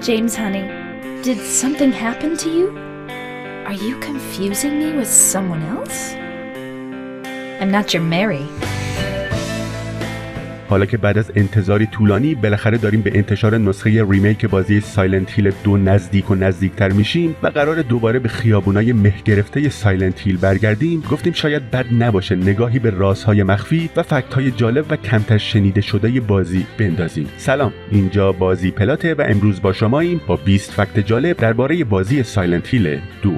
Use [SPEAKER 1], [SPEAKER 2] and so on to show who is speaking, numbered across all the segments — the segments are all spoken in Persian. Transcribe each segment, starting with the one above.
[SPEAKER 1] James, honey, did something happen to you? Are you confusing me with someone else? I'm not your Mary.
[SPEAKER 2] حالا که بعد از انتظاری طولانی بالاخره داریم به انتشار نسخه ریمیک بازی سایلنت هیل 2 نزدیک و نزدیکتر میشیم و قرار دوباره به خیابونای مه گرفته سایلنت هیل برگردیم، گفتیم شاید بد نباشه نگاهی به رازهای مخفی و فکت‌های جالب و کمتر شنیده شده بازی بندازیم. سلام، اینجا بازی پلاته و امروز با شماییم با 20 فکت جالب درباره بازی سایلنت هیل 2.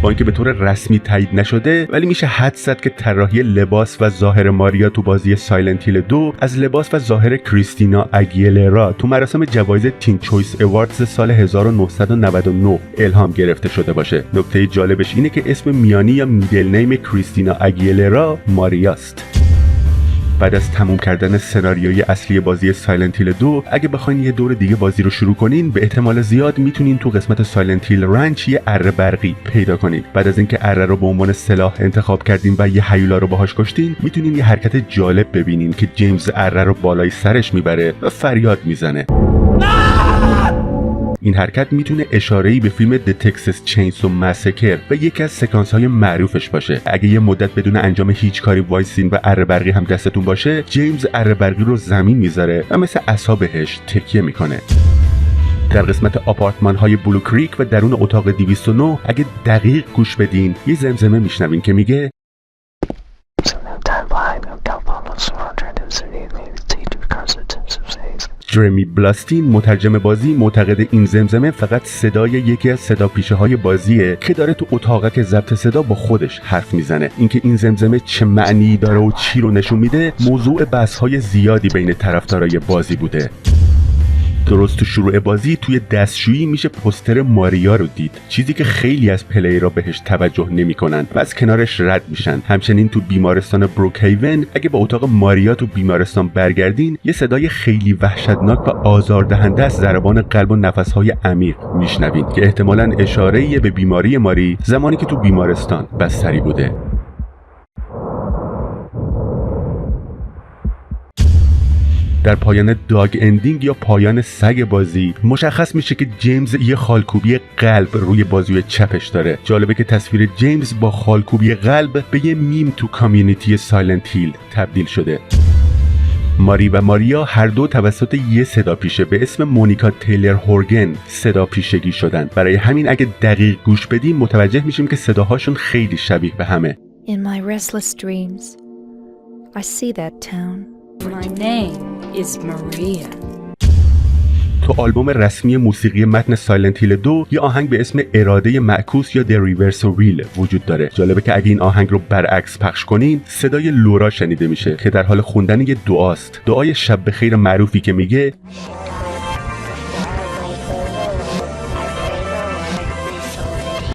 [SPEAKER 2] با اینکه به طور رسمی تایید نشده ولی میشه حدس زد که طراحی لباس و ظاهر ماریا تو بازی سایلنت هیل 2 از لباس و ظاهر کریستینا اگیلرا تو مراسم جوایز تین چویس اواردز سال 1999 الهام گرفته شده باشه. نکته جالبش اینه که اسم میانی یا میدل نیم کریستینا اگیلرا ماریاست. بعد از تموم کردن سناریوی اصلی بازی سایلنت هیل 2 اگه بخواین یه دور دیگه بازی رو شروع کنین به احتمال زیاد میتونین تو قسمت سایلنت هیل رنچ یه اره برقی پیدا کنید. بعد از اینکه اره رو به عنوان سلاح انتخاب کردین و یه هیولا رو باهاش کشتین میتونین یه حرکت جالب ببینین که جیمز اره رو بالای سرش میبره و فریاد میزنه. این حرکت میتونه اشاره‌ای به فیلم The Texas Chainsaw Massacre و یکی از سکانس‌های معروفش باشه. اگه یه مدت بدون انجام هیچ کاری وایسین و اره برقی هم دستتون باشه، جیمز اره برقی رو زمین میذاره و مثل عصا بهش تکیه میکنه. در قسمت آپارتمان‌های بلو کریک و درون اتاق 209 اگه دقیق گوش بدین یه زمزمه میشنوین که میگه جرمی بلاستین مترجم بازی معتقد این زمزمه فقط صدای یکی از صداپیشه‌های بازیه که داره تو اتاقک ضبط صدا با خودش حرف میزنه. اینکه این زمزمه چه معنی داره و چی رو نشون میده موضوع بحث‌های زیادی بین طرفدارای بازی بوده. درست تو شروع بازی توی دستشویی میشه پوستر ماریا رو دید، چیزی که خیلی از پلیرها بهش توجه نمیکنن و از کنارش رد میشن. همچنین تو بیمارستان بروکهیون اگه به اتاق ماریا تو بیمارستان برگردین یه صدای خیلی وحشتناک و آزاردهنده از ضربان قلب و نفسهای عمیق میشنوین که احتمالاً اشاره‌ای به بیماری ماری زمانی که تو بیمارستان بستری بوده. در پایان داگ اندینگ یا پایان سگ بازی مشخص میشه که جیمز یه خالکوبی قلب روی بازوی چپش داره. جالبه که تصویر جیمز با خالکوبی قلب به یه میم تو کامیونیتی سایلنت هیل تبدیل شده. ماری و ماریا هر دو توسط یه صداپیشه به اسم مونیکا تیلر هورگن صداپیشگی شدن. برای همین اگه دقیق گوش بدیم متوجه میشیم که صداهاشون خیلی شبیه به همه.
[SPEAKER 1] In my restless dreams, I see that town. My name is Maria.
[SPEAKER 2] تو آلبوم رسمی موسیقی متن سایلنت هیل 2 یه آهنگ به اسم اراده معکوس یا The Reverse Wheel وجود داره. جالبه که اگه این آهنگ رو برعکس پخش کنین صدای لورا شنیده میشه که در حال خوندن یه دعاست. دعای شب بخیر معروفی که میگه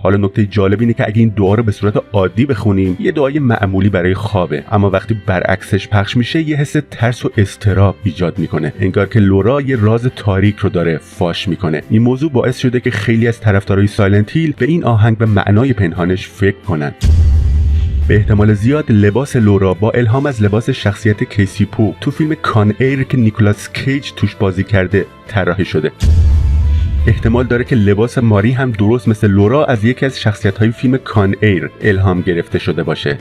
[SPEAKER 2] حالا نکته جالب اینه که اگه این دعا رو به صورت عادی بخونیم یه دعای معمولی برای خوابه، اما وقتی برعکسش پخش میشه یه حس ترس و اضطراب ایجاد میکنه، انگار که لورا یه راز تاریک رو داره فاش میکنه. این موضوع باعث شده که خیلی از طرفدارای سایلنت هیل به این آهنگ به معنای پنهانش فکر کنن. به احتمال زیاد لباس لورا با الهام از لباس شخصیت کیسی پو تو فیلم کان ایر که نیکولاس کیج توش بازی کرده طراحی شده. احتمال داره که لباس ماری هم درست مثل لورا از یکی از شخصیت‌های فیلم کان ایر الهام گرفته شده باشه.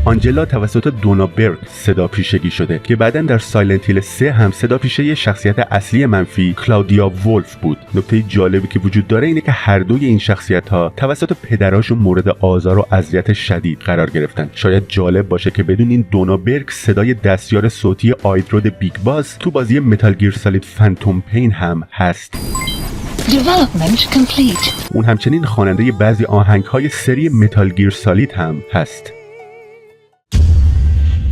[SPEAKER 2] آنجلا توسط دونا برگ صدا پیشگی شده که بعداً در سایلنت هیل 3 هم صدا پیشه شخصیت اصلی منفی کلاودیا وولف بود. نکته جالبی که وجود داره اینه که هر دوی این شخصیت‌ها توسط پدراشون مورد آزار و اذیت شدید قرار گرفتن. شاید جالب باشه که بدونین دونا برگ صدای دستیار صوتی آیدرود بیگ باس تو بازی متال گیر سالید فانتوم پین هم هست.
[SPEAKER 3] Development complete.
[SPEAKER 2] اون همچنین خواننده بعضی آهنگ‌های سری متال گیر سالید هم هست.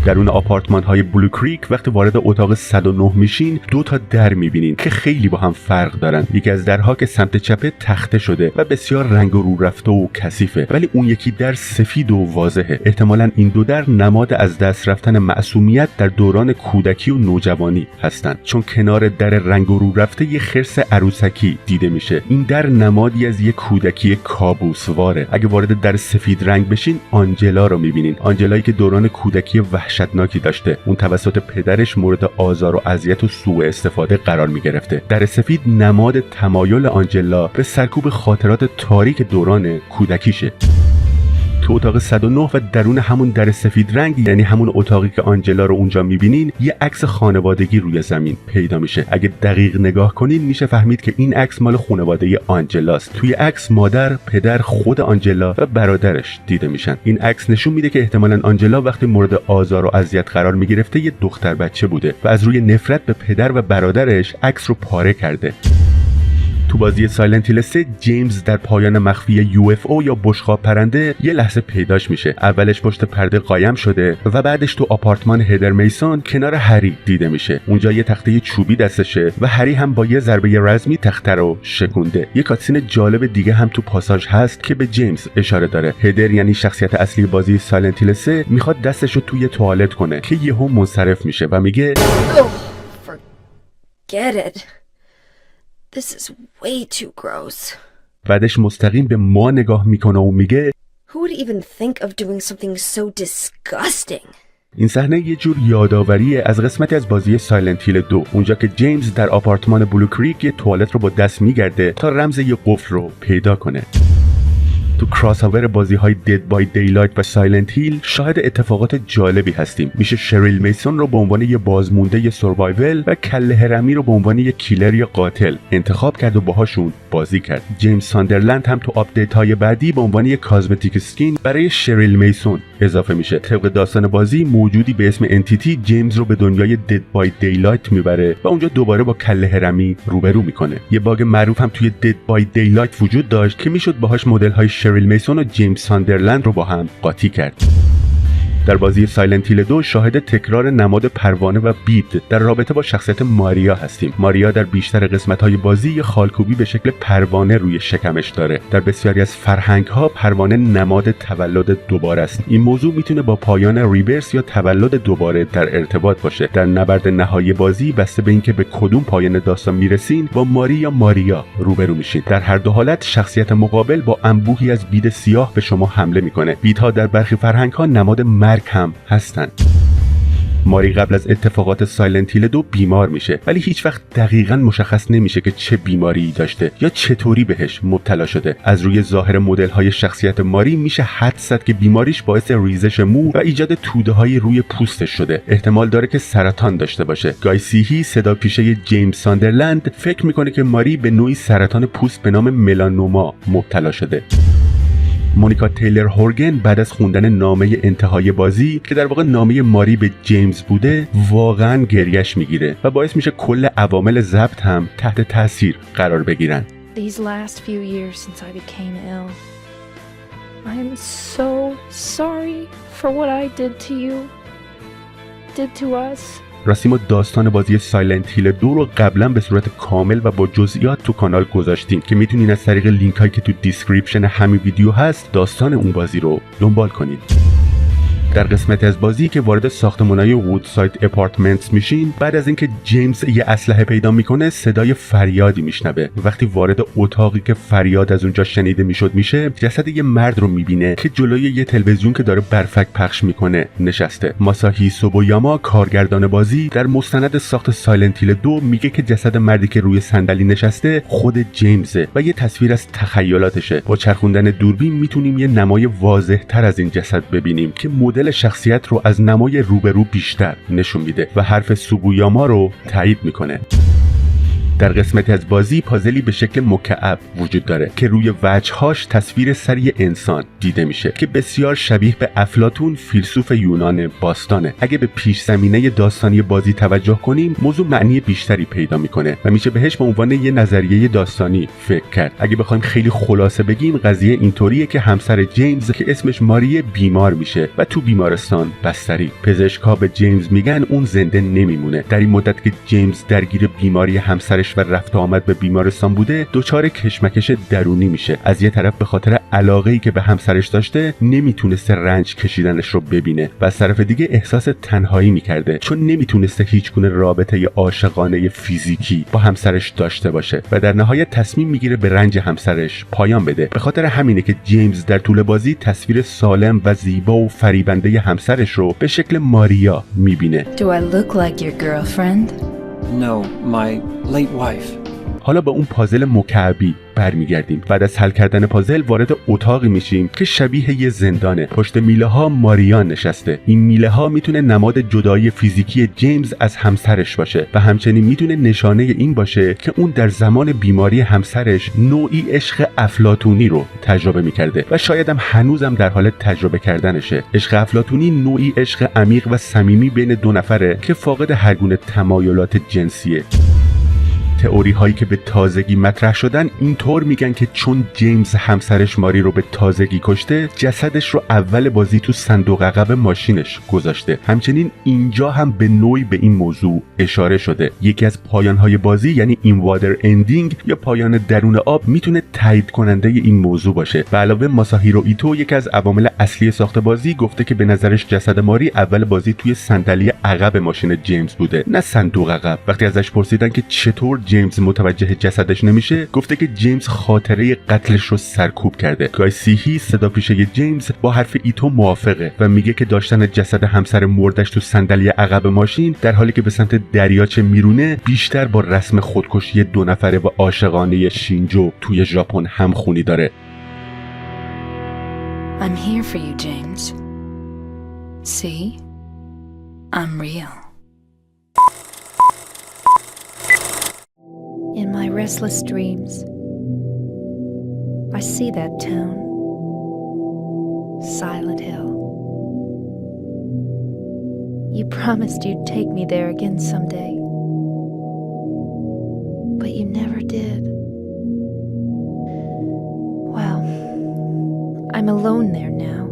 [SPEAKER 2] درون آپارتمان‌های بلو کریک وقتی وارد اتاق 109 میشین 2 تا در میبینین که خیلی با هم فرق دارن. یکی از درها که سمت چپه تخته شده و بسیار رنگ و رو رفته و کثیفه، ولی اون یکی در سفید و واضحه. احتمالاً این 2 در نماد از دست رفتن معصومیت در دوران کودکی و نوجوانی هستن، چون کنار در رنگ و رو رفته یه خرس عروسکی دیده میشه. این در نمادی از یه کودکی کابوسواره. اگه وارد در سفید رنگ بشین آنجلا رو میبینین. آنجلایی که دوران کودکی وحشتناک وحشتناکی داشته. اون توسط پدرش مورد آزار و اذیت و سوء استفاده قرار می‌گرفته. در سفید نماد تمایل آنجلا به سرکوب خاطرات تاریک دوران کودکیشه. تو اتاق 109 و درون همون در سفید رنگ، یعنی همون اتاقی که آنجلا رو اونجا میبینین، یه عکس خانوادگی روی زمین پیدا میشه. اگه دقیق نگاه کنین میشه فهمید که این عکس مال خانواده آنجلاست. توی عکس مادر، پدر، خود آنجلا و برادرش دیده میشن. این عکس نشون میده که احتمالاً آنجلا وقتی مورد آزار و اذیت قرار میگرفته یه دختر بچه بوده و از روی نفرت به پدر و برادرش عکس رو پاره کرده. تو بازی سایلنت هیل 3 جیمز در پایان مخفی UFO یا بشقاب پرنده یه لحظه پیداش میشه. اولش پشت پرده قایم شده و بعدش تو آپارتمان هدر میسون کنار هری دیده میشه. اونجا یه تخته چوبی دستشه و هری هم با یه ضربه رزمی تخته رو شکونده. یه کاتسین جالب دیگه هم تو پاساژ هست که به جیمز اشاره داره. هدر یعنی شخصیت اصلی بازی سایلنت هیل 3 میخواد دستشو توی توالت کنه که یهو منصرف میشه و میگه
[SPEAKER 1] Forget it. This is way too gross.
[SPEAKER 2] بعدش مستقیم به ما نگاه میکنه و میگه
[SPEAKER 1] Who would even think of doing something so disgusting?
[SPEAKER 2] این صحنه یه جور یادآوری از قسمتی از بازی سایلنت هیل 2، اونجا که جیمز در آپارتمان بلو کریک یه توالت رو با دست میگرده تا رمز یه قفل رو پیدا کنه. تو کراس آور بازی‌های دد بای دیلایت و سایلنت هیل شاهد اتفاقات جالبی هستیم. میشه شریل میسون رو به عنوان یه بازمونده سروایول و کله هرمی رو به عنوان یه کیلر یا قاتل انتخاب کرد و باهاشون بازی کرد. جیمز ساندرلند هم تو آپدیت‌های بعدی به عنوان یه کازمتیک اسکین برای شریل میسون اضافه میشه. طبق داستان بازی موجودی به اسم انتیتی جیمز رو به دنیای دد بای دیلایت میبره و اونجا دوباره با کله هرمی روبرو میکنه. یه باگ معروف هم توی دد بای دیلایت وجود داشت که میشد باهاش مدل‌های شریل میسون و جیمز ساندرلند رو با هم قاطی کرد. در بازی سایلنت هیل 2 شاهد تکرار نماد پروانه و بید در رابطه با شخصیت ماریا هستیم. ماریا در بیشتر قسمت‌های بازی یه خالکوبی به شکل پروانه روی شکمش داره. در بسیاری از فرهنگ‌ها پروانه نماد تولد دوباره است. این موضوع میتونه با پایان ریبرس یا تولد دوباره در ارتباط باشه. در نبرد نهایی بازی بسته به اینکه به کدوم پایان داستان میرسین با ماری یا ماریا روبرو میشین. در هر دو حالت شخصیت مقابل با انبوهی از بید سیاه به شما حمله میکنه. بیدها در برخی فرهنگ‌ها نماد مرگ هم هستن. ماری قبل از اتفاقات سایلنت هیل 2 بیمار میشه ولی هیچ وقت دقیقاً مشخص نمیشه که چه بیماری داشته یا چطوری بهش مبتلا شده. از روی ظاهر مدل‌های شخصیت ماری میشه حدس زد که بیماریش باعث ریزش مو و ایجاد توده‌های روی پوستش شده. احتمال داره که سرطان داشته باشه. گای سیهی صدا پیشه جیمز ساندرلند فکر میکنه که ماری به نوعی سرطان پوست به نام ملانوما مبتلا شده. مونیکا تیلر هورگن بعد از خوندن نامه انتهای بازی که در واقع نامه ماری به جیمز بوده واقعا گریش میگیره و باعث میشه کل عوامل ضبط هم تحت تاثیر قرار بگیرن.
[SPEAKER 4] These last few years since I became ill, I am so sorry for what I did to us.
[SPEAKER 2] راستی ما داستان بازی سایلنت هیل 2 رو قبلا به صورت کامل و با جزئیات تو کانال گذاشتیم که میتونین از طریق لینک هایی که تو دیسکریپشن همین ویدیو هست داستان اون بازی رو دنبال کنید. در قسمت از بازی که وارد ساختمان‌های وودساید اپارتمنتس میشین، بعد از اینکه جیمز یه اسلحه پیدا میکنه صدای فریادی میشنوه. وقتی وارد اتاقی که فریاد از اونجا شنیده میشه جسد یه مرد رو میبینه که جلوی یه تلویزیون که داره برفک پخش میکنه نشسته. ماساهی سوبویاما کارگردان بازی در مستند ساخت سایلنت هیل 2 میگه که جسد مردی که روی صندلی نشسته خود جیمزه و یه تصویر از تخیلاتشه. با چرخوندن دوربین میتونیم یه نمای واضح تر از این جسد ببینیم که مدل شخصیت رو از نمای روبرو بیشتر نشون میده و حرف سوبویاما رو تایید میکنه. در قسمتی از بازی پازلی به شکل مکعب وجود داره که روی وجه‌هاش تصویر سری انسان دیده میشه که بسیار شبیه به افلاطون فیلسوف یونان باستانه. اگه به پیش زمینه داستانی بازی توجه کنیم موضوع معنی بیشتری پیدا میکنه و میشه بهش به عنوان یه نظریه داستانی فکر کرد. اگه بخوایم خیلی خلاصه بگیم قضیه اینطوریه که همسر جیمز که اسمش ماری بیمار میشه و تو بیمارستان بستری. پزشکا به جیمز میگن اون زنده نمیمونه. در این مدت که جیمز درگیر بیماری همسر همسرش و رفت و آمد به بیمارستان بوده دچار کشمکش درونی میشه. از یه طرف به خاطر علاقه‌ای که به همسرش داشته نمیتونسته رنج کشیدنش رو ببینه و از طرف دیگه احساس تنهایی میکرده چون نمیتونسته هیچگونه رابطه عاشقانه فیزیکی با همسرش داشته باشه و در نهایت تصمیم میگیره به رنج همسرش پایان بده. به خاطر همینه که جیمز در طول بازی تصویر سالم و زیبا و فریبنده همسرش رو به شکل ماریا میبینه.
[SPEAKER 1] Do I look like your girlfriend?
[SPEAKER 5] No, my late wife.
[SPEAKER 2] حالا به اون پازل مکعبی برمیگردیم. بعد از حل کردن پازل وارد اتاقی میشیم که شبیه یه زندانه. پشت میله ها ماریا نشسته. این میله ها میتونه نماد جدایی فیزیکی جیمز از همسرش باشه و همچنین میتونه نشانه این باشه که اون در زمان بیماری همسرش نوعی عشق افلاطونی رو تجربه میکرده و شاید هم هنوزم در حال تجربه کردنشه. عشق افلاطونی نوعی عشق عمیق و صمیمی بین دو نفره که فاقد هر گونه تمایلات جنسیه. تئوری هایی که به تازگی مطرح شدن اینطور میگن که چون جیمز همسرش ماری رو به تازگی کشته جسدش رو اول بازی تو صندوق عقب ماشینش گذاشته. همچنین اینجا هم به نوعی به این موضوع اشاره شده. یکی از پایان های بازی یعنی این وادر اندینگ یا پایان درون آب میتونه تایید کننده این موضوع باشه. به علاوه ماساهیرو ایتو یکی از عوامل اصلی ساخت بازی گفته که به نظرش جسد ماری اول بازی توی صندلی عقب ماشین جیمز بوده نه صندوق عقب. وقتی ازش پرسیدن که چطور جیمز متوجه جسدش نمیشه گفته که جیمز خاطره قتلش رو سرکوب کرده. گای سیهی صدا پیشه جیمز با حرف ایتو موافقه و میگه که داشتن جسد همسر مردش تو صندلی عقب ماشین در حالی که به سمت دریاچه میرونه بیشتر با رسم خودکشی دو نفره و عاشقانه شینجو توی ژاپن همخونی داره.
[SPEAKER 1] I'm here for you, James. See? I'm real.
[SPEAKER 4] In my restless dreams, I see that town, Silent Hill. You promised you'd take me there again someday, but you never did. Well, I'm alone there now.